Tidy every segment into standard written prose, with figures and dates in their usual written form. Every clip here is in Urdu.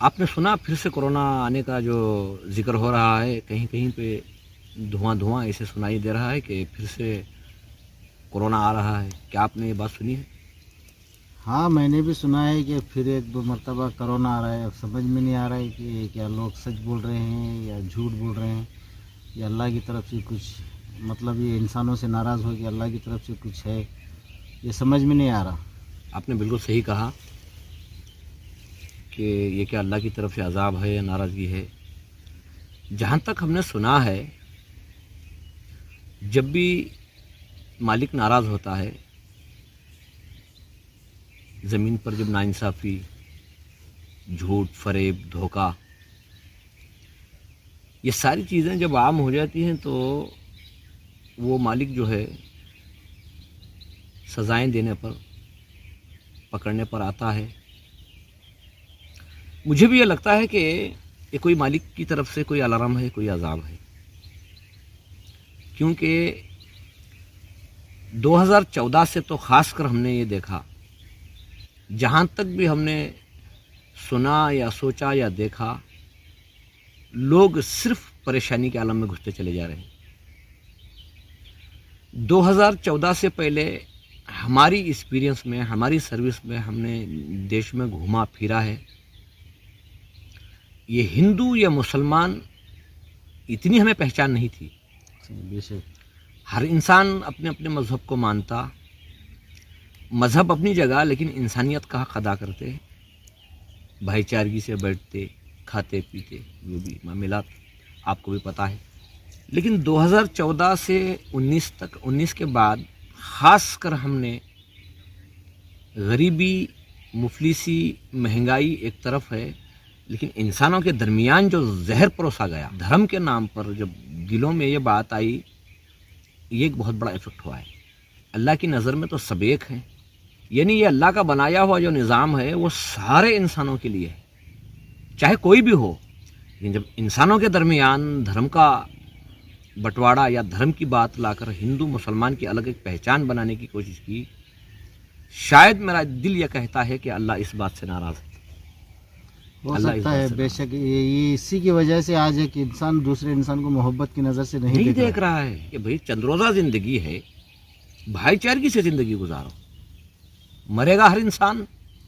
آپ نے سنا پھر سے کورونا آنے کا جو ذکر ہو رہا ہے، کہیں کہیں پہ دھواں ایسے سنائی دے رہا ہے کہ پھر سے کورونا آ رہا ہے. کیا آپ نے یہ بات سنی ہے؟ ہاں، میں نے بھی سنا ہے کہ پھر ایک دو مرتبہ کرونا آ رہا ہے. اب سمجھ میں نہیں آ رہا ہے کہ کیا لوگ سچ بول رہے ہیں یا جھوٹ بول رہے ہیں یا اللہ کی طرف سے کچھ، مطلب یہ انسانوں سے ناراض ہو کہ اللہ کی طرف سے کچھ ہے، یہ سمجھ میں نہیں آ رہا. آپ نے بالکل صحیح کہا کہ یہ کیا اللہ کی طرف سے عذاب ہے یا ناراضگی ہے. جہاں تک ہم نے سنا ہے، جب بھی مالک ناراض ہوتا ہے، زمین پر جب ناانصافی، جھوٹ، فریب، دھوکہ، یہ ساری چیزیں جب عام ہو جاتی ہیں تو وہ مالک جو ہے سزائیں دینے پر، پکڑنے پر آتا ہے. مجھے بھی یہ لگتا ہے کہ یہ کوئی مالک کی طرف سے کوئی الارم ہے، کوئی عذاب ہے. کیونکہ 2014 سے تو خاص کر ہم نے یہ دیکھا، جہاں تک بھی ہم نے سنا یا سوچا یا دیکھا، لوگ صرف پریشانی کے عالم میں گھستے چلے جا رہے ہیں. 2014 سے پہلے ہماری ایکسپیرینس میں، ہماری سروس میں، ہم نے دیش میں گھوما پھرا ہے. یہ ہندو یا مسلمان اتنی ہمیں پہچان نہیں تھی. بے شک. ہر انسان اپنے اپنے مذہب کو مانتا، مذہب اپنی جگہ، لیکن انسانیت کا حق ادا کرتے، بھائی چارگی سے بیٹھتے، کھاتے پیتے، جو بھی معاملات آپ کو بھی پتہ ہے. لیکن 2014 سے 19 کے بعد خاص کر ہم نے غریبی، مفلسی، مہنگائی ایک طرف ہے، لیکن انسانوں کے درمیان جو زہر پروسا گیا دھرم کے نام پر، جب دلوں میں یہ بات آئی، یہ ایک بہت بڑا ایفیکٹ ہوا ہے. اللہ کی نظر میں تو سب ایک ہیں، یعنی یہ اللہ کا بنایا ہوا جو نظام ہے وہ سارے انسانوں کے لیے ہے، چاہے کوئی بھی ہو. لیکن جب انسانوں کے درمیان دھرم کا بٹواڑا یا دھرم کی بات لا کر ہندو مسلمان کی الگ ایک پہچان بنانے کی کوشش کی، شاید میرا دل یہ کہتا ہے کہ اللہ اس بات سے ناراض ہے. ہو سکتا ہے، بے شک. یہ اسی کی وجہ سے آج ایک انسان دوسرے انسان کو محبت کی نظر سے نہیں دیکھ رہا ہے کہ بھئی چند روزہ زندگی ہے، بھائی چارگی سے زندگی گزارو. مرے گا ہر انسان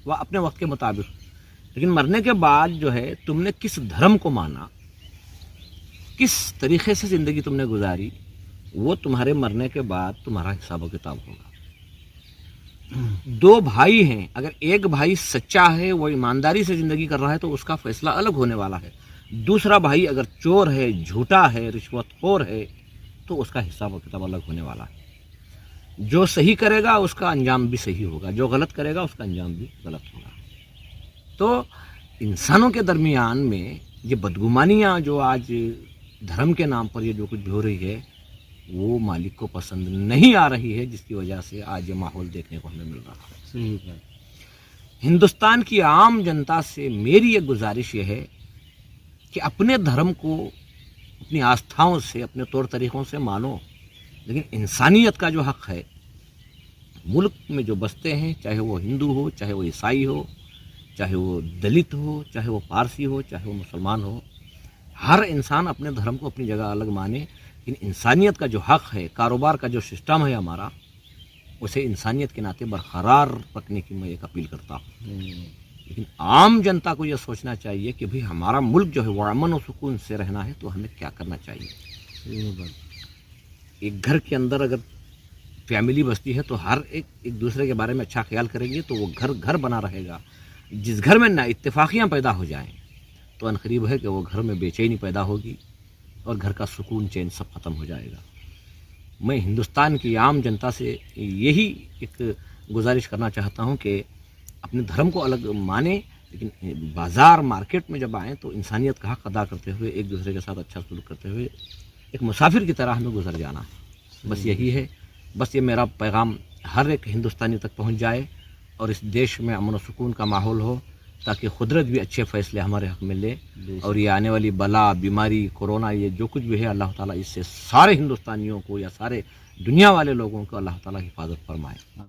وہ اپنے وقت کے مطابق، لیکن مرنے کے بعد جو ہے تم نے کس دھرم کو مانا، کس طریقے سے زندگی تم نے گزاری، وہ تمہارے مرنے کے بعد تمہارا حساب و کتاب ہوگا. دو بھائی ہیں، اگر ایک بھائی سچا ہے، وہ ایمانداری سے زندگی کر رہا ہے تو اس کا فیصلہ الگ ہونے والا ہے. دوسرا بھائی اگر چور ہے، جھوٹا ہے، رشوت خور ہے، تو اس کا حساب و کتاب الگ ہونے والا ہے. جو صحیح کرے گا اس کا انجام بھی صحیح ہوگا، جو غلط کرے گا اس کا انجام بھی غلط ہوگا. تو انسانوں کے درمیان میں یہ بدگمانیاں جو آج دھرم کے نام پر یہ جو کچھ بھی ہو رہی ہے، وہ مالک کو پسند نہیں آ رہی ہے، جس کی وجہ سے آج یہ ماحول دیکھنے کو ہمیں مل رہا ہے. صحیح ہے. ہندوستان کی عام جنتا سے میری یہ گزارش یہ ہے کہ اپنے دھرم کو اپنی آستھاؤں سے، اپنے طور طریقوں سے مانو، لیکن انسانیت کا جو حق ہے، ملک میں جو بستے ہیں، چاہے وہ ہندو ہو، چاہے وہ عیسائی ہو، چاہے وہ دلت ہو، چاہے وہ پارسی ہو، چاہے وہ مسلمان ہو، ہر انسان اپنے دھرم کو اپنی جگہ الگ مانے. لیکن انسانیت کا جو حق ہے، کاروبار کا جو سسٹم ہے ہمارا، اسے انسانیت کے ناطے برقرار رکھنے کی میں ایک اپیل کرتا ہوں. لیکن عام جنتا کو یہ سوچنا چاہیے کہ بھئی ہمارا ملک جو ہے وہ امن و سکون سے رہنا ہے، تو ہمیں کیا کرنا چاہیے. ایک گھر کے اندر اگر فیملی بستی ہے تو ہر ایک دوسرے کے بارے میں اچھا خیال کریں گے تو وہ گھر بنا رہے گا. جس گھر میں نا اتفاقیاں پیدا ہو جائیں تو عنقریب ہے کہ وہ گھر میں بے چینی پیدا ہوگی اور گھر کا سکون چین سب ختم ہو جائے گا. میں ہندوستان کی عام جنتا سے یہی ایک گزارش کرنا چاہتا ہوں کہ اپنے دھرم کو الگ مانیں، لیکن بازار مارکیٹ میں جب آئیں تو انسانیت کا حق ادا کرتے ہوئے، ایک دوسرے کے ساتھ اچھا سلوک کرتے ہوئے ایک مسافر کی طرح ہمیں گزر جانا ہے. بس یہی ہے. بس یہ میرا پیغام ہر ایک ہندوستانی تک پہنچ جائے اور اس دیش میں امن و سکون کا ماحول ہو، تاکہ قدرت بھی اچھے فیصلے ہمارے حق میں لے، اور یہ آنے والی بلا، بیماری، کورونا، یہ جو کچھ بھی ہے، اللہ تعالیٰ اس سے سارے ہندوستانیوں کو یا سارے دنیا والے لوگوں کو اللہ تعالیٰ حفاظت فرمائے.